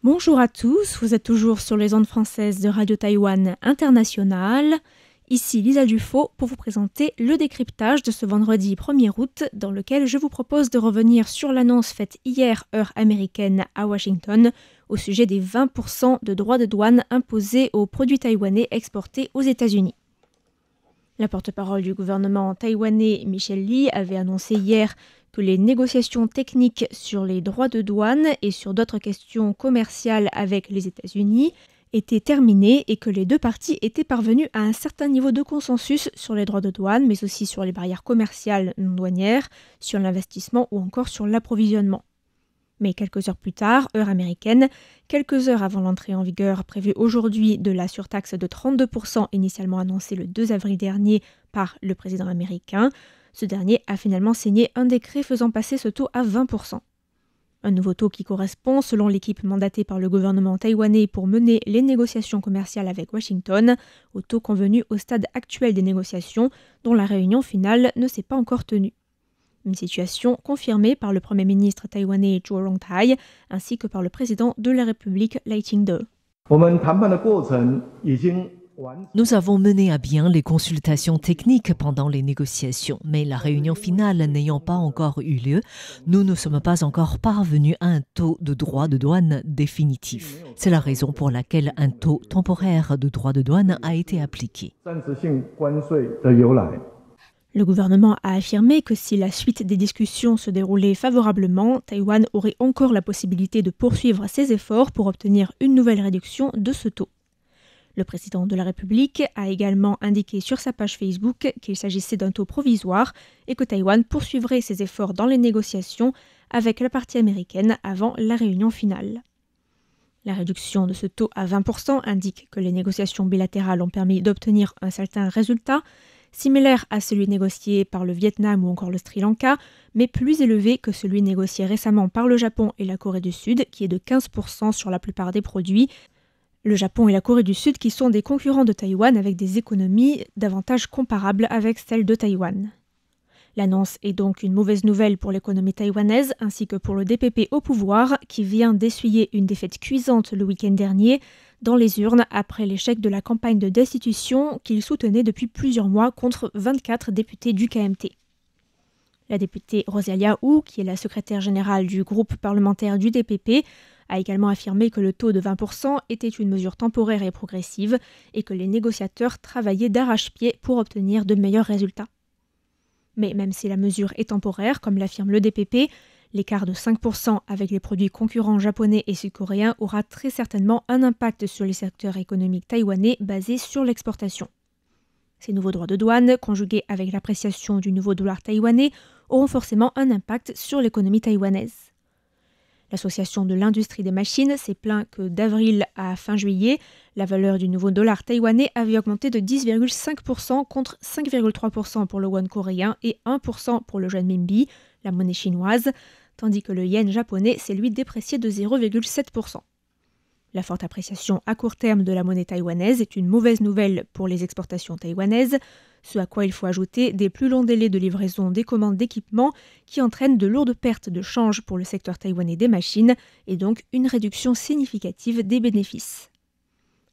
Bonjour à tous, vous êtes toujours sur les ondes françaises de Radio Taïwan International. Ici Lisa Dufaux pour vous présenter le décryptage de ce vendredi 1er août dans lequel je vous propose de revenir sur l'annonce faite hier, heure américaine, à Washington au sujet des 20% de droits de douane imposés aux produits taïwanais exportés aux États-Unis. La porte-parole du gouvernement taïwanais, Michelle Lee, avait annoncé hier que les négociations techniques sur les droits de douane et sur d'autres questions commerciales avec les États-Unis étaient terminées et que les deux parties étaient parvenues à un certain niveau de consensus sur les droits de douane, mais aussi sur les barrières commerciales non douanières, sur l'investissement ou encore sur l'approvisionnement. Mais quelques heures plus tard, heure américaine, quelques heures avant l'entrée en vigueur prévue aujourd'hui de la surtaxe de 32% initialement annoncée le 2 avril dernier par le président américain, ce dernier a finalement signé un décret faisant passer ce taux à 20%. Un nouveau taux qui correspond, selon l'équipe mandatée par le gouvernement taïwanais pour mener les négociations commerciales avec Washington, au taux convenu au stade actuel des négociations, dont la réunion finale ne s'est pas encore tenue. Une situation confirmée par le Premier ministre taïwanais Zhuo Rongtai ainsi que par le président de la République Lai Ching-te. Nous avons mené à bien les consultations techniques pendant les négociations, mais la réunion finale n'ayant pas encore eu lieu, nous ne sommes pas encore parvenus à un taux de droit de douane définitif. C'est la raison pour laquelle un taux temporaire de droit de douane a été appliqué. Le gouvernement a affirmé que si la suite des discussions se déroulait favorablement, Taïwan aurait encore la possibilité de poursuivre ses efforts pour obtenir une nouvelle réduction de ce taux. Le président de la République a également indiqué sur sa page Facebook qu'il s'agissait d'un taux provisoire et que Taïwan poursuivrait ses efforts dans les négociations avec la partie américaine avant la réunion finale. La réduction de ce taux à 20% indique que les négociations bilatérales ont permis d'obtenir un certain résultat, similaire à celui négocié par le Vietnam ou encore le Sri Lanka, mais plus élevé que celui négocié récemment par le Japon et la Corée du Sud, qui est de 15% sur la plupart des produits. Le Japon et la Corée du Sud qui sont des concurrents de Taïwan avec des économies davantage comparables avec celles de Taïwan. L'annonce est donc une mauvaise nouvelle pour l'économie taïwanaise ainsi que pour le DPP au pouvoir qui vient d'essuyer une défaite cuisante le week-end dernier dans les urnes après l'échec de la campagne de destitution qu'il soutenait depuis plusieurs mois contre 24 députés du KMT. La députée Rosalia Hu, qui est la secrétaire générale du groupe parlementaire du DPP, a également affirmé que le taux de 20% était une mesure temporaire et progressive et que les négociateurs travaillaient d'arrache-pied pour obtenir de meilleurs résultats. Mais même si la mesure est temporaire, comme l'affirme le DPP, l'écart de 5% avec les produits concurrents japonais et sud-coréens aura très certainement un impact sur les secteurs économiques taïwanais basés sur l'exportation. Ces nouveaux droits de douane, conjugués avec l'appréciation du nouveau dollar taïwanais, auront forcément un impact sur l'économie taïwanaise. L'Association de l'industrie des machines s'est plaint que d'avril à fin juillet, la valeur du nouveau dollar taïwanais avait augmenté de 10,5% contre 5,3% pour le won coréen et 1% pour le renminbi, la monnaie chinoise, tandis que le yen japonais s'est lui déprécié de 0,7%. La forte appréciation à court terme de la monnaie taïwanaise est une mauvaise nouvelle pour les exportations taïwanaises, ce à quoi il faut ajouter des plus longs délais de livraison des commandes d'équipements qui entraînent de lourdes pertes de change pour le secteur taïwanais des machines et donc une réduction significative des bénéfices.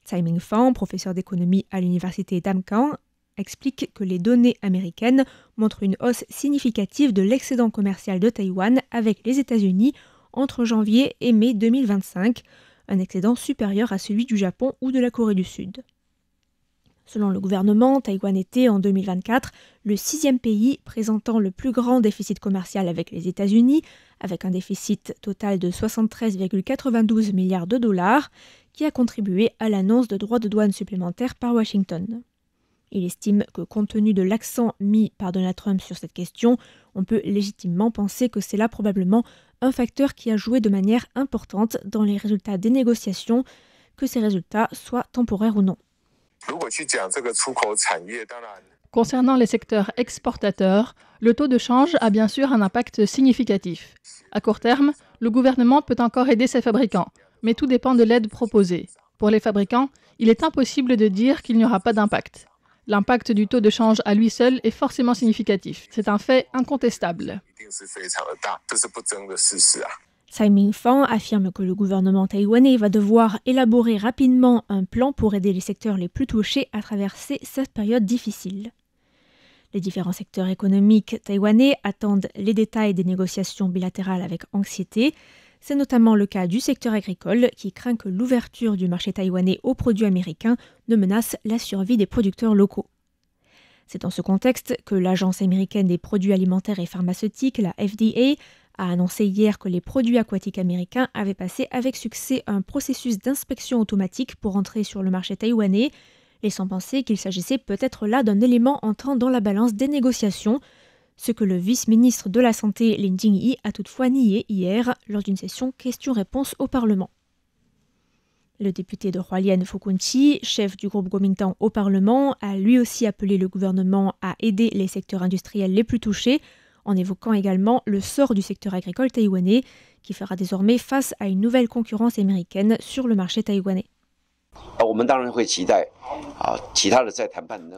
Tsai Ming-Fan, professeur d'économie à l'université d'Amkan, explique que les données américaines montrent une hausse significative de l'excédent commercial de Taïwan avec les États-Unis entre janvier et mai 2025, un excédent supérieur à celui du Japon ou de la Corée du Sud. Selon le gouvernement, Taïwan était en 2024 le 6e pays présentant le plus grand déficit commercial avec les États-Unis, avec un déficit total de 73,92 milliards de dollars, qui a contribué à l'annonce de droits de douane supplémentaires par Washington. Il estime que compte tenu de l'accent mis par Donald Trump sur cette question, on peut légitimement penser que c'est là probablement un facteur qui a joué de manière importante dans les résultats des négociations, que ces résultats soient temporaires ou non. Concernant les secteurs exportateurs, le taux de change a bien sûr un impact significatif. À court terme, le gouvernement peut encore aider ses fabricants, mais tout dépend de l'aide proposée. Pour les fabricants, il est impossible de dire qu'il n'y aura pas d'impact. L'impact du taux de change à lui seul est forcément significatif. C'est un fait incontestable. Tsai Ming-fang affirme que le gouvernement taïwanais va devoir élaborer rapidement un plan pour aider les secteurs les plus touchés à traverser cette période difficile. Les différents secteurs économiques taïwanais attendent les détails des négociations bilatérales avec anxiété. C'est notamment le cas du secteur agricole qui craint que l'ouverture du marché taïwanais aux produits américains ne menace la survie des producteurs locaux. C'est dans ce contexte que l'Agence américaine des produits alimentaires et pharmaceutiques, la FDA, a annoncé hier que les produits aquatiques américains avaient passé avec succès un processus d'inspection automatique pour entrer sur le marché taïwanais, laissant penser qu'il s'agissait peut-être là d'un élément entrant dans la balance des négociations, ce que le vice-ministre de la Santé Lin Jingyi a toutefois nié hier lors d'une session questions-réponses au Parlement. Le député de Hualien Fukunchi, chef du groupe Kuomintang au Parlement, a lui aussi appelé le gouvernement à aider les secteurs industriels les plus touchés, en évoquant également le sort du secteur agricole taïwanais, qui fera désormais face à une nouvelle concurrence américaine sur le marché taïwanais.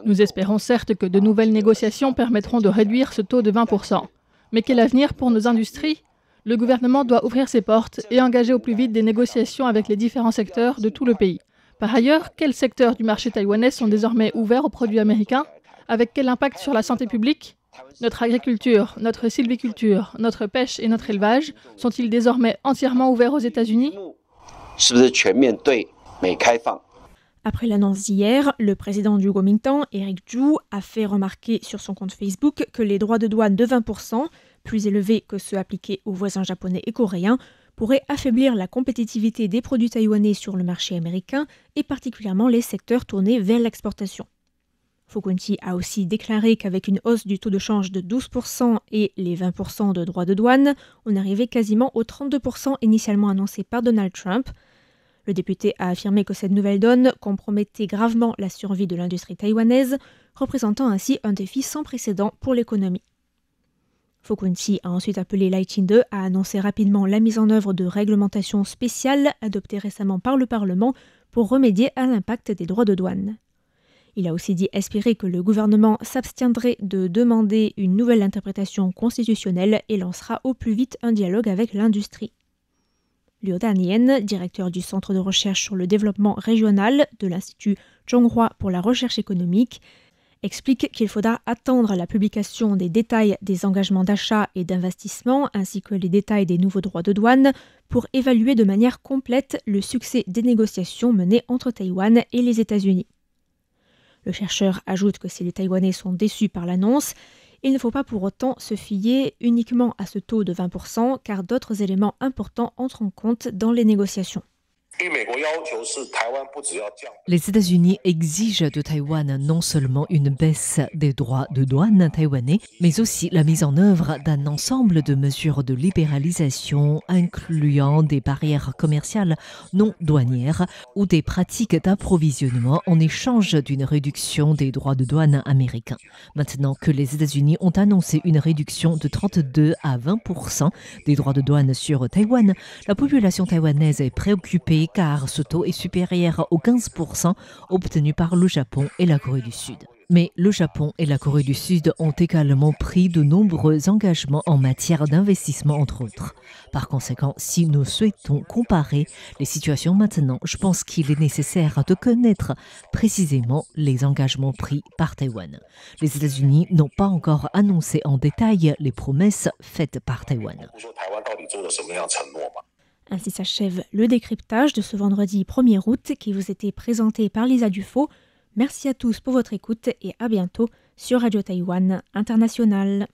Nous espérons certes que de nouvelles négociations permettront de réduire ce taux de 20%. Mais quel avenir pour nos industries ? Le gouvernement doit ouvrir ses portes et engager au plus vite des négociations avec les différents secteurs de tout le pays. Par ailleurs, quels secteurs du marché taïwanais sont désormais ouverts aux produits américains ? Avec quel impact sur la santé publique ? Notre agriculture, notre sylviculture, notre pêche et notre élevage sont-ils désormais entièrement ouverts aux États-Unis ? Après l'annonce d'hier, le président du Kuomintang, Eric Zhu, a fait remarquer sur son compte Facebook que les droits de douane de 20%, plus élevés que ceux appliqués aux voisins japonais et coréens, pourraient affaiblir la compétitivité des produits taïwanais sur le marché américain et particulièrement les secteurs tournés vers l'exportation. Fukunchi a aussi déclaré qu'avec une hausse du taux de change de 12% et les 20% de droits de douane, on arrivait quasiment aux 32% initialement annoncés par Donald Trump. Le député a affirmé que cette nouvelle donne compromettait gravement la survie de l'industrie taïwanaise, représentant ainsi un défi sans précédent pour l'économie. Fukunchi a ensuite appelé Lai Ching-te à annoncer rapidement la mise en œuvre de réglementations spéciales adoptées récemment par le Parlement pour remédier à l'impact des droits de douane. Il a aussi dit espérer que le gouvernement s'abstiendrait de demander une nouvelle interprétation constitutionnelle et lancera au plus vite un dialogue avec l'industrie. Liu Danyan, directeur du Centre de recherche sur le développement régional de l'Institut Zhonghua pour la recherche économique, explique qu'il faudra attendre la publication des détails des engagements d'achat et d'investissement ainsi que les détails des nouveaux droits de douane pour évaluer de manière complète le succès des négociations menées entre Taïwan et les États-Unis. Le chercheur ajoute que si les Taïwanais sont déçus par l'annonce, il ne faut pas pour autant se fier uniquement à ce taux de 20% car d'autres éléments importants entrent en compte dans les négociations. Les États-Unis exigent de Taïwan non seulement une baisse des droits de douane taïwanais, mais aussi la mise en œuvre d'un ensemble de mesures de libéralisation incluant des barrières commerciales non douanières ou des pratiques d'approvisionnement en échange d'une réduction des droits de douane américains. Maintenant que les États-Unis ont annoncé une réduction de 32 à 20% des droits de douane sur Taïwan, la population taïwanaise est préoccupée car ce taux est supérieur aux 15% obtenus par le Japon et la Corée du Sud. Mais le Japon et la Corée du Sud ont également pris de nombreux engagements en matière d'investissement, entre autres. Par conséquent, si nous souhaitons comparer les situations maintenant, je pense qu'il est nécessaire de connaître précisément les engagements pris par Taïwan. Les États-Unis n'ont pas encore annoncé en détail les promesses faites par Taïwan. Ainsi s'achève le décryptage de ce vendredi 1er août qui vous était présenté par Lisa Dufaux. Merci à tous pour votre écoute et à bientôt sur Radio Taïwan International.